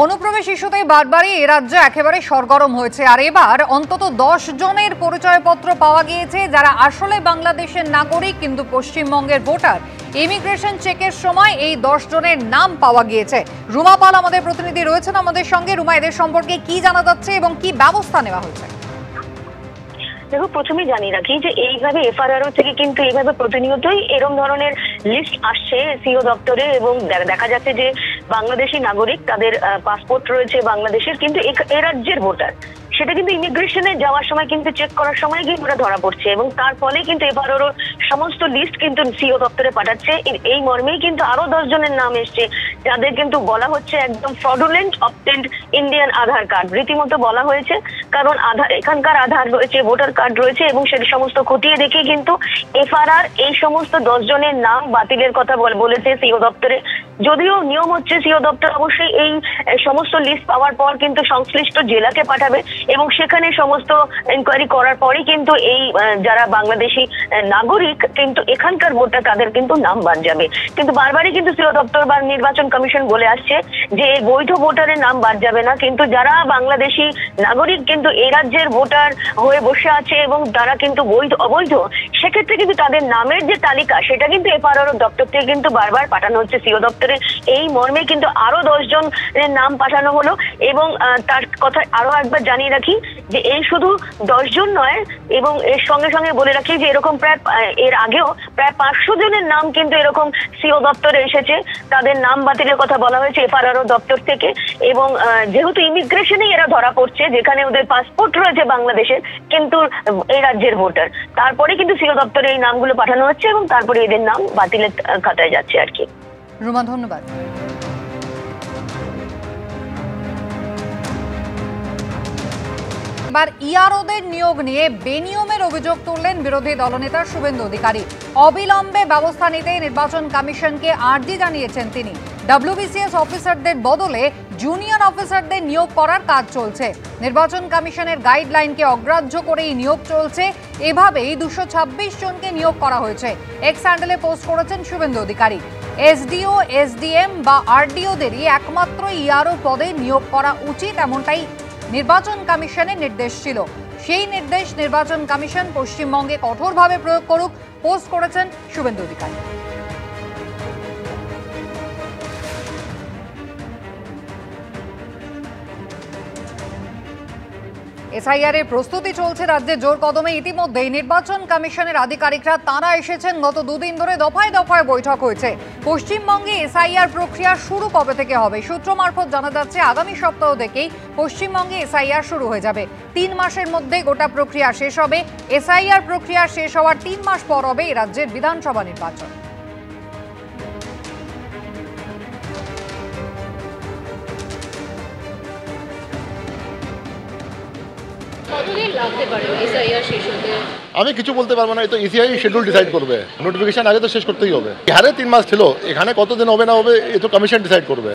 অনুপ্রবেশ ইস্যুতে বারবারই এ রাজ্য একেবারে সরগরম হয়েছে। আর এবার অন্তত 10 জনের পরিচয়পত্র পাওয়া গিয়েছে যারা আসলে বাংলাদেশের নাগরিক কিন্তু পশ্চিমবঙ্গের ভোটার। ইমিগ্রেশন চেকের সময় এই 10 জনের নাম পাওয়া গিয়েছে। রুমা পাল আমাদের প্রতিনিধি রয়েছেন আমাদের সঙ্গে। রুমা, এদের সম্পর্কে কি জানা যাচ্ছে এবং কি ব্যবস্থা নেওয়া হয়েছে? দেখো, প্রথমেই জানিয়ে রাখি যে এইভাবে এফআরআরও থেকে কিন্তু এইভাবে প্রতিনিয়তই এরকম ধরনের লিস্ট আসছে সিও দপ্তরে, এবং দেখা যাচ্ছে যে বাংলাদেশি নাগরিক, তাদের পাসপোর্ট রয়েছে বাংলাদেশের, কিন্তু এ রাজ্যের ভোটার। সেটা কিন্তু ইমিগ্রেশনে যাওয়ার সময় কিন্তু চেক করার সময় কিন্তু ওটা ধরা পড়ছে, এবং তার ফলে কিন্তু এফআরআরও সমস্ত লিস্ট কিন্তু সিও দপ্তরে পাঠাচ্ছে। এই মর্মেই কিন্তু আরো 10 জনের নাম এসছে, যাদের কিন্তু বলা হচ্ছে একদম ফ্রডুলেন্ট অবটেন্ড ইন্ডিয়ান আধার কার্ড রীতিমতো বলা হয়েছে। কারণ এখানকার আধার রয়েছে, ভোটার কার্ড রয়েছে, এবং সে সমস্ত খতিয়ে দেখে কিন্তু এফআরআর এই সমস্ত 10 জনের নাম বাতিলের কথা বলেছে সিও দপ্তরে। যদিও নিয়ম হচ্ছে সিও দপ্তর অবশ্যই এই সমস্ত লিস্ট পাওয়ার পর কিন্তু সংশ্লিষ্ট জেলাকে পাঠাবে, এবং সেখানে সমস্ত এনকোয়ারি করার পরই কিন্তু এই যারা বাংলাদেশি নাগরিক কিন্তু এখানকার ভোটার তাদের কিন্তু নাম বাদ যাবে। কিন্তু বারবারই কিন্তু সিও দপ্তর বা নির্বাচন কমিশন বলে আসছে যে বৈধ ভোটারের নাম বাদ যাবে না, কিন্তু যারা বাংলাদেশি নাগরিক কিন্তু এই রাজ্যের ভোটার হয়ে বসে আছে এবং তারা কিন্তু অবৈধ, সেক্ষেত্রে কিন্তু তাদের নামের যে তালিকা সেটা কিন্তু এফআরআরও দপ্তর থেকে কিন্তু বারবার পাঠানো হচ্ছে সিও দপ্তরে। এই মর্মে কিন্তু আরো 10 জনের নাম পাঠানো হলো, এবং তার কথা আরো একবার জানিয়ে রাখি যে এই শুধু 10 জন নয়, এবং এর সঙ্গে সঙ্গে বলে রাখি যে এরকম এর আগেও প্রায় 500 জনের নাম কিন্তু এরকম সিও দপ্তরে এসেছে, তাদের নাম বাতিলের কথা বলা হয়েছে এফআরআরও দপ্তর থেকে। এবং যেহেতু ইমিগ্রেশনেই এরা ধরা পড়ছে, যেখানে ওদের পাসপোর্ট রয়েছে বাংলাদেশের কিন্তু এই রাজ্যের ভোটার, তারপরে কিন্তু সিও দপ্তরে এই নামগুলো পাঠানো হচ্ছে, এবং তারপরে এদের নাম বাতিলের খাতায় যাচ্ছে আর কি। রুমা, ধন্যবাদ। এবার ইআরওদের নিয়োগ নিয়ে বেনিয়মের অভিযোগ তুললেন বিরোধী দলনেতা শুভেন্দু অধিকারী। অবিলম্বে ব্যবস্থা নিতে নির্বাচন কমিশনকে আর্জি জানিয়েছেন তিনি। ডব্লিউবিসিএস অফিসারদের বদলে জুনিয়র অফিসারদের নিয়োগ করার কাজ চলছে। নির্বাচন কমিশনের গাইডলাইনকে অগ্রাহ্য করেই নিয়োগ চলছে। এভাবেই 226 জনকে নিয়োগ করা হয়েছে। এক্স হ্যান্ডেলে পোস্ট করেছেন শুভেন্দু অধিকারী। এসডিও, এসডিএম বা আরডিওদেরই একমাত্র ইআরও পদে নিয়োগ করা উচিত, এমনটাই নির্বাচন কমিশনের নির্দেশ ছিল। সেই নির্দেশ নির্বাচন কমিশন পশ্চিমবঙ্গে কঠোরভাবে প্রয়োগ করুক, পোস্ট করেছেন শুভেন্দু অধিকারী। এসআইআর এর প্রস্তুতি চলছে রাজ্যে জোর কদমে। ইতিমধ্যেই নির্বাচন কমিশনের আধিকারিকরা তারা এসেছেন। গত দুদিন ধরে দফায় দফায় বৈঠক হয়েছে। পশ্চিমবঙ্গে এসআইআর প্রক্রিয়া শুরু কবে থেকে হবে? সূত্র মারফত জানা যাচ্ছে আগামী সপ্তাহ থেকেই পশ্চিমবঙ্গে এসআইআর শুরু হয়ে যাবে। 3 মাসের মধ্যে গোটা প্রক্রিয়া শেষ হবে। এসআইআর প্রক্রিয়া শেষ হওয়ার 3 মাস পর হবে এই রাজ্যের বিধানসভা নির্বাচন। আমি কিছু বলতে পারবো না, এই তো ইসিআই শিডিউল ডিসাইড করবে। নোটিফিকেশন আগে তো শেষ করতেই হবে। এখানে 3 মাস ছিল, এখানে কতদিন হবে না হবে এ তো কমিশন ডিসাইড করবে।